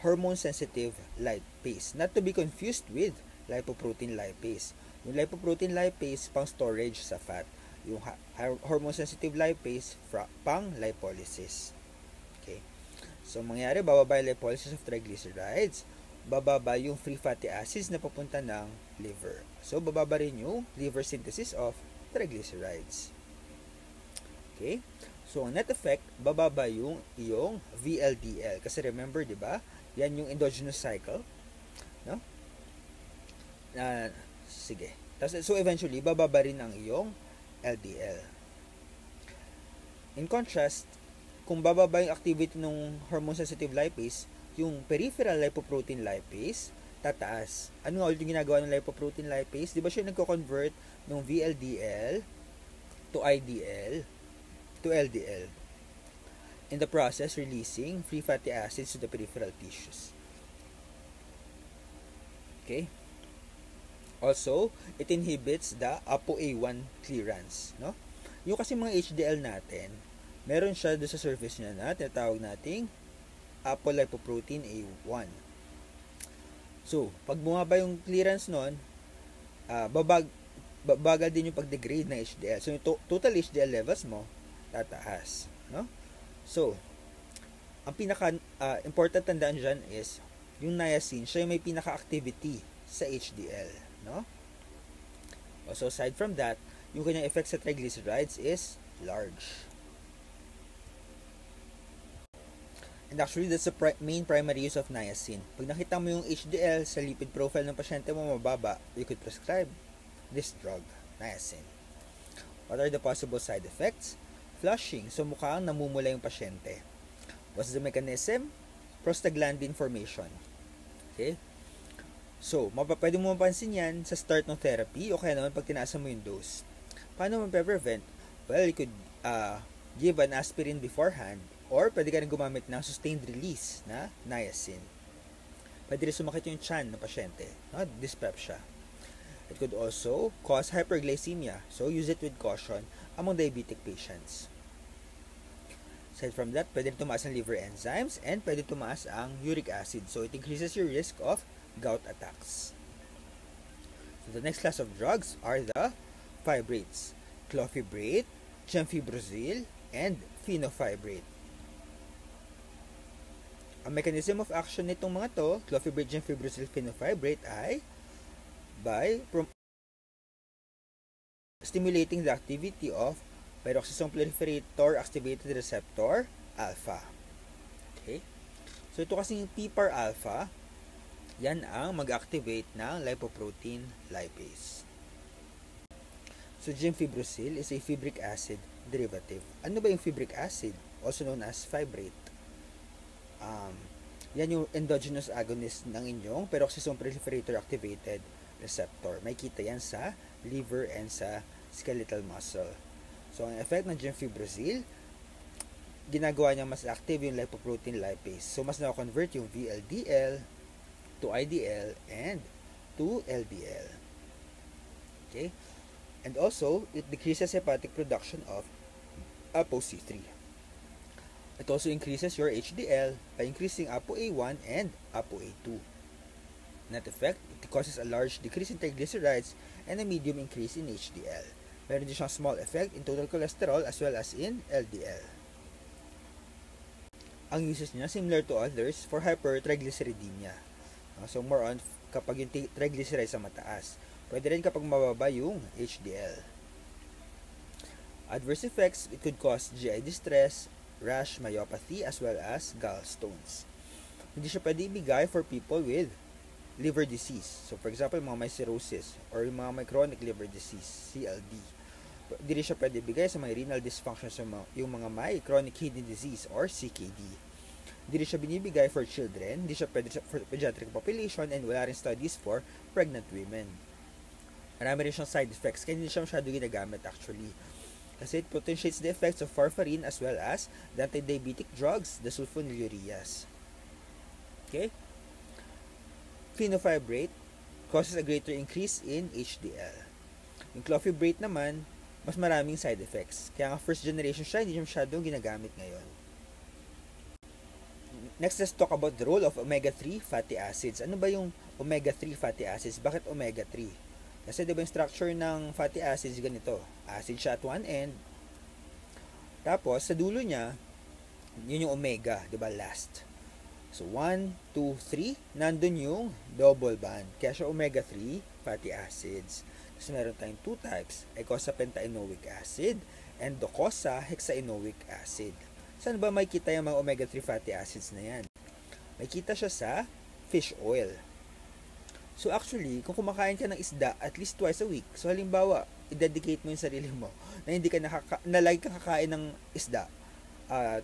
hormone-sensitive lipase, not to be confused with lipoprotein lipase. Yung lipoprotein lipase, pang storage sa fat. Yung hormone-sensitive lipase, pang lipolysis. Okay? So, mangyari, bababa yung lipolysis of triglycerides, bababa yung free fatty acids na papunta ng liver. So, bababa rin yung liver synthesis of triglycerides. Okay? So, ang net effect, bababa yung iyong VLDL. Kasi remember, di ba? Yan yung endogenous cycle. No? Sige. So, eventually, bababa rin ang iyong LDL. In contrast, kung bababa yung activity ng hormone-sensitive lipase, yung peripheral lipoprotein lipase, tataas. Ano nga ulit yung ginagawa ng lipoprotein lipase? Di ba siya nagko-convert ng VLDL to IDL to LDL? In the process, releasing free fatty acids to the peripheral tissues. Okay? Also, it inhibits the ApoA1 clearance. No? Yung kasi mga HDL natin, meron siya doon sa surface niya na tinatawag nating apolipoprotein A1. So, pag bumaba yung clearance nun, bagal din yung pag-degrade ng HDL. So, yung total HDL levels mo, tataas. No? So, ang pinaka-important tandaan dyan is, yung niacin, siya yung may pinaka-activity sa HDL. No? Also, aside from that, yung kanyang effect sa triglycerides is large. And actually, that's the main primary use of niacin. Pag nakita mo yung HDL sa lipid profile ng pasyente mo mababa, you could prescribe this drug, niacin. What are the possible side effects? Flushing, so mukhang namumula yung pasyente. What's the mechanism? Prostaglandin formation. Okay? So, pwede mo mapansin yan sa start ng therapy o kaya naman pag tinaasan mo yung dose. Paano mo prevent? Well, you could give an aspirin beforehand or pwede ka rin gumamit ng sustained release na niacin. Pwede rin sumakit yung tiyan ng pasyente, no? Dyspepsia. It could also cause hyperglycemia, so use it with caution among diabetic patients. Aside from that, pwede rin tumaas ang liver enzymes and pwede tumaas ang uric acid, so it increases your risk of gout attacks. So the next class of drugs are the fibrates, clofibrate, gemfibrozil, and fenofibrate. Ang mechanism of action nitong mga to, clofibrate, gemfibrozil, fenofibrate, ay by stimulating the activity of peroxisome proliferator activated receptor alpha. Okay? So ito kasing PPAR alpha, yan ang mag-activate ng lipoprotein lipase. So gemfibrozil is a fibric acid derivative. Ano ba yung fibric acid? Also known as fibrate. Yan yung endogenous agonist ng inyong peroxisome proliferator activated receptor. May kita yan sa liver and sa skeletal muscle. So, ang effect ng gemfibrozil, ginagawa niya mas active yung lipoprotein lipase. So, mas na-convert yung VLDL to IDL and to LDL. Okay? And also, it decreases hepatic production of ApoC3. It also increases your HDL by increasing ApoA1 and ApoA2. Net effect, it causes a large decrease in triglycerides and a medium increase in HDL. Meron din siyang small effect in total cholesterol as well as in LDL. Ang uses niya, similar to others, for hypertriglyceridemia. So, more on kapag yung triglycerides ang mataas. Pwede rin kapag mababa yung HDL. Adverse effects, it could cause GI distress, rash, myopathy, as well as gallstones. Hindi siya pwede ibigay for people with liver disease. So, for example, mga may cirrhosis or yung mga may chronic liver disease, CLD. Hindi rin siya pwede ibigay sa mga renal dysfunction, sa yung mga may chronic kidney disease or CKD. Hindi rin siya binibigay for children, hindi siya pwede for pediatric population, and wala rin studies for pregnant women. Marami rin siyang side effects, kaya hindi siya masyado ginagamit actually. Kasi it potentiates the effects of warfarin as well as the anti-diabetic drugs, the sulfonylureas. Okay? Fenofibrate causes a greater increase in HDL. Yung clofebrate naman, mas maraming side effects. Kaya nga first generation siya, hindi siya masyadong ginagamit ngayon. Next, let's talk about the role of omega-3 fatty acids. Ano ba yung omega-3 fatty acids? Bakit omega-3? Kasi diba yung structure ng fatty acids ganito. Acid siya at one end. Tapos, sa dulo niya, yun yung omega, diba, last. So, 1, 2, 3, nandun yung double bond. Kaya siya omega-3 fatty acids. Kasi meron tayong two types, eicosapentaenoic acid and docosahexaenoic acid. Saan ba may kita yung mga omega-3 fatty acids na yan? May kita siya sa fish oil. So actually, kung kumakain ka ng isda at least twice a week, so halimbawa, i-dedicate mo yung sarili mo na hindi ka na lagi kang kakain ng isda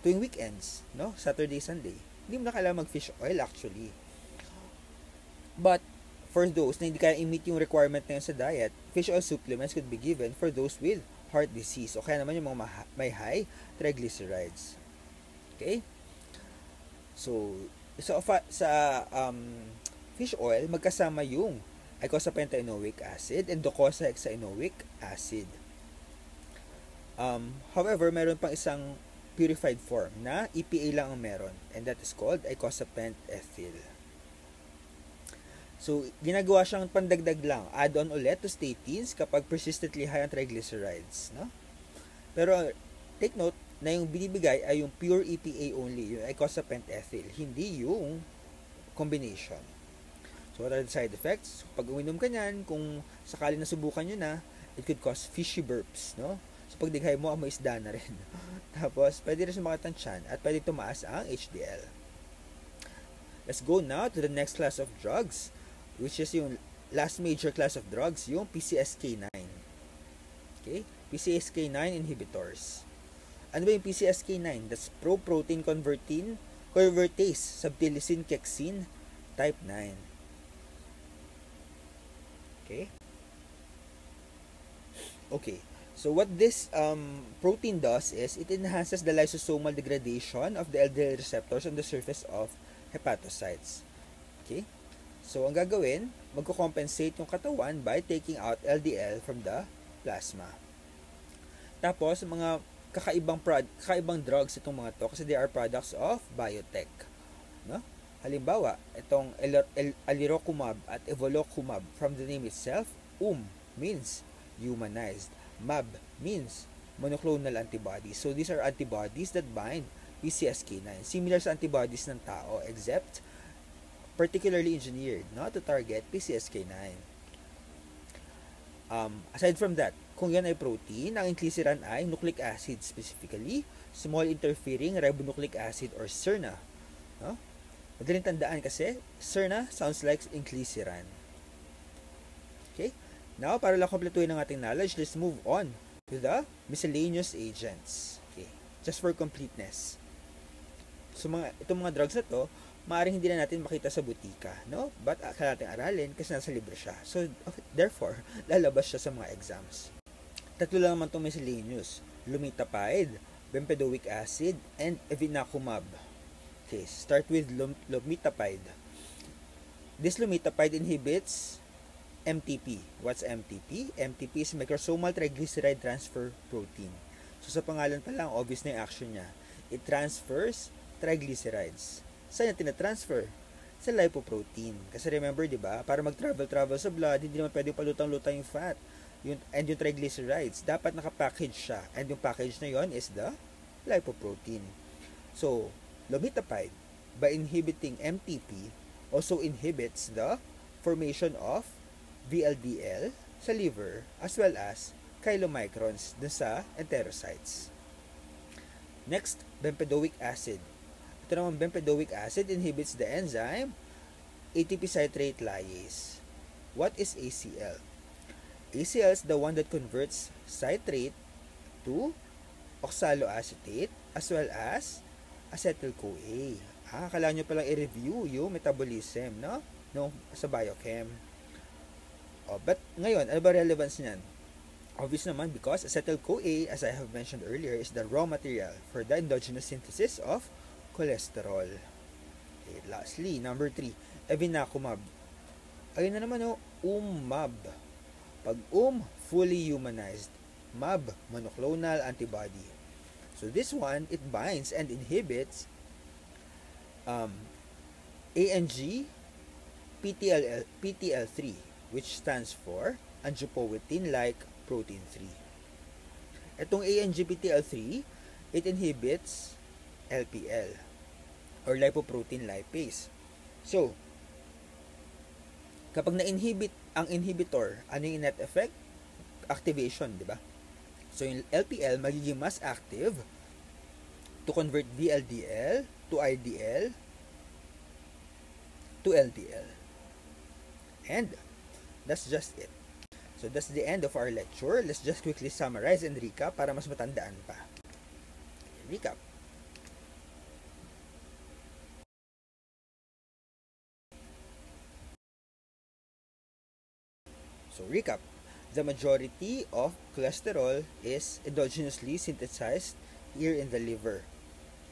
tuwing weekends, no? Saturday, Sunday. Hindi mo na kailangan mag-fish oil actually. But, for those na hindi kaya i-meet yung requirement na yun sa diet, fish oil supplements could be given for those with heart disease o kaya naman yung mga may high triglycerides. Okay? So, sa fish oil, magkasama yung eicosapentaenoic acid and docosahexaenoic acid. However, meron pang isang purified form na EPA lang ang meron, and that is called eicosapent-ethyl. So, ginagawa siyang pandagdag lang, add-on ulit to statins kapag persistently high ang triglycerides, no? Pero, take note na yung binibigay ay yung pure EPA only, yung eicosapent-ethyl, hindi yung combination. So, what are the side effects? Pag uminom ka niyan, kung sakali na subukan nyo na, it could cause fishy burps, no? So, pag dighay mo, amoy isda na rin. Tapos, pwede rin sumakit ang tiyan at pwede tumaas ang HDL. Let's go now to the next class of drugs, which is yung last major class of drugs, yung PCSK9. Okay? PCSK9 inhibitors. Ano ba yung PCSK9? That's pro-protein convertase subtilisin kexin type 9. Okay? Okay. So what this protein does is it enhances the lysosomal degradation of the LDL receptors on the surface of hepatocytes. Okay? So ang gagawin, magko-compensate yung katawan by taking out LDL from the plasma. Tapos mga kakaibang drugs itong mga to kasi they are products of biotech. No? Halimbawa, itong alirocumab at evolocumab, from the name itself, means humanized. MAB means monoclonal antibodies. So these are antibodies that bind PCSK9, similar sa antibodies ng tao, except particularly engineered not to target PCSK9. Aside from that, kung yan ay protein, ang inclisiran ay nucleic acid, specifically small interfering ribonucleic acid or SIRNA. No? Madaling tandaan kasi, SIRNA sounds like inclisiran. Okay? Now, para lang kompletuhin ang ating knowledge, let's move on to the miscellaneous agents. Okay? Just for completeness. So, itong mga drugs na to, maaaring hindi na natin makita sa butika, no? But kailangan natin aralin kasi nasa libro siya. So, therefore, lalabas siya sa mga exams. Tatlo lang naman itong miscellaneous. Lumitapide, bempedoic acid, and evinacumab. Okay, start with lumitapide. This lumitapide inhibits MTP. What's MTP? MTP is microsomal triglyceride transfer protein. So, sa pangalan pa lang, obvious na yung action niya. It transfers triglycerides. Saan niya tinatransfer? Sa lipoprotein. Kasi remember, di ba, para mag-travel sa blood, hindi naman pwedeng palutang-lutang yung fat. And yung triglycerides, dapat nakapackage siya. And yung package na yon is the lipoprotein. So, lumitapide, by inhibiting MTP, also inhibits the formation of VLDL sa liver as well as chylomicrons dun sa enterocytes. Next, bempedoic acid. Ito naman, bempedoic acid inhibits the enzyme ATP citrate lyase. What is ACL? ACL is the one that converts citrate to oxaloacetate as well as acetyl-CoA. Kailangan nyo palang i-review yung metabolism, no? Sa biochem. But ngayon, ano ba relevance niyan? Obvious naman because acetyl-CoA, as I have mentioned earlier, is the raw material for the endogenous synthesis of cholesterol. Okay, lastly, number 3, evinacumab. Ayun na naman, UMAB. Pag fully humanized. MAB, monoclonal antibody. So this one, it binds and inhibits ANG PTL3, which stands for angiopoietin-like protein 3. Itong ANGPTL3, it inhibits LPL or lipoprotein lipase. So, kapag na-inhibit ang inhibitor, ano yung net effect? Activation, di ba? So, yung LPL magiging mas active to convert VLDL to IDL to LDL. And that's just it. So, that's the end of our lecture. Let's just quickly summarize and recap para mas matandaan pa. Recap. So, recap. The majority of cholesterol is endogenously synthesized here in the liver.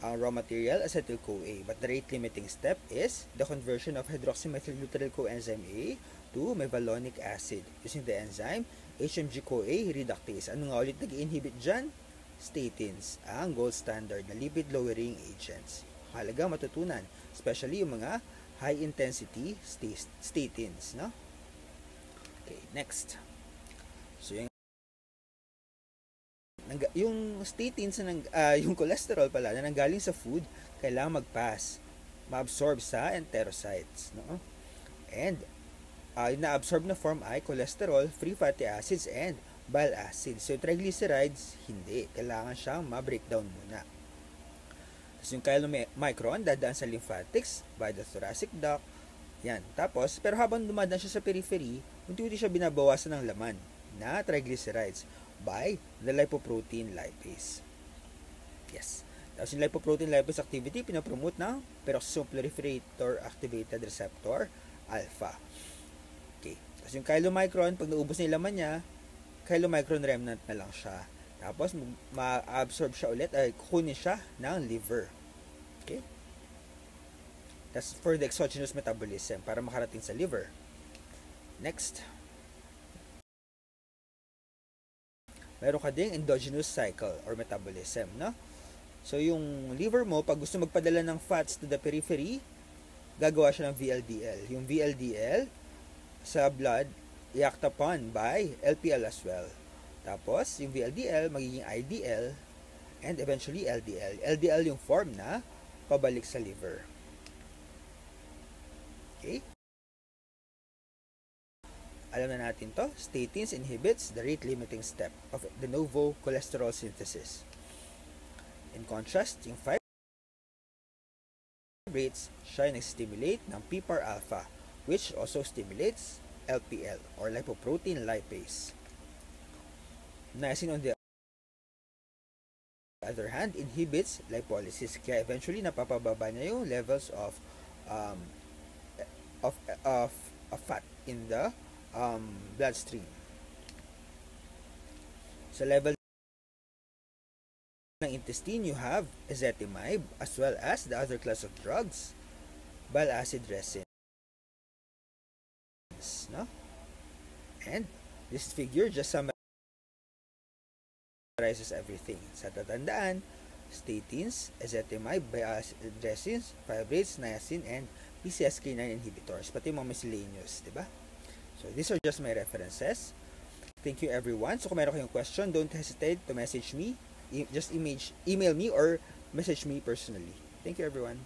Ang raw material, acetyl-CoA. But the rate-limiting step is the conversion of hydroxymethylbutyryl coenzyme A to mevalonic acid using the enzyme HMG-CoA reductase. Ano nga ulit nag-inhibit dyan? Statins, ang gold standard na lipid-lowering agents. Halaga matutunan, especially yung mga high-intensity statins. No? Okay, next. So, yung statins, yung cholesterol pala na nanggaling sa food, kailangan ma-absorb sa enterocytes. No? And, yung na-absorb na form ay cholesterol, free fatty acids, and bile acids. So, triglycerides, hindi. Kailangan siyang ma-breakdown muna. Tapos, yung chylomicron, dadaan sa lymphatics by the thoracic duct. Yan. Tapos, pero habang dumadaan siya sa periphery, unti-unti siya binabawasan ng laman na triglycerides by the lipoprotein lipase. Yes. Tapos yung lipoprotein lipase activity, pinapromote ng peroxisome proliferator activated receptor alpha. Okay. Tapos yung chylomicron, pag naubos na yung laman niya, chylomicron remnant na lang siya. Tapos ma-absorb siya ulit, ay kukunin siya ng liver. Okay. That's for the exogenous metabolism para makarating sa liver. Next. Meron ka ding endogenous cycle or metabolism, no? So, yung liver mo, pag gusto magpadala ng fats to the periphery, gagawa siya ng VLDL. Yung VLDL sa blood, i-act upon by LPL as well. Tapos, yung VLDL, magiging IDL, and eventually LDL. LDL yung form na pabalik sa liver. Okay? Alam na natin to, statins inhibits the rate-limiting step of de novo cholesterol synthesis. In contrast, yung fibrates, siya nag-stimulate ng PPAR-alpha, which also stimulates LPL or lipoprotein lipase. Niacin, on the other hand, inhibits lipolysis, kaya eventually napapababa niya yung levels of fat in the bloodstream. Sa level ng intestine, you have ezetimibe as well as the other class of drugs, bile acid resins. No? And this figure just summarizes everything. Sa tatandaan, statins, ezetimibe, bile acid resins, fibrates, niacin, and PCSK9 inhibitors, pati mga miscellaneous, diba? So, these are just my references. Thank you, everyone. So, kung meron kayong question, don't hesitate to message me. Just email me or message me personally. Thank you, everyone.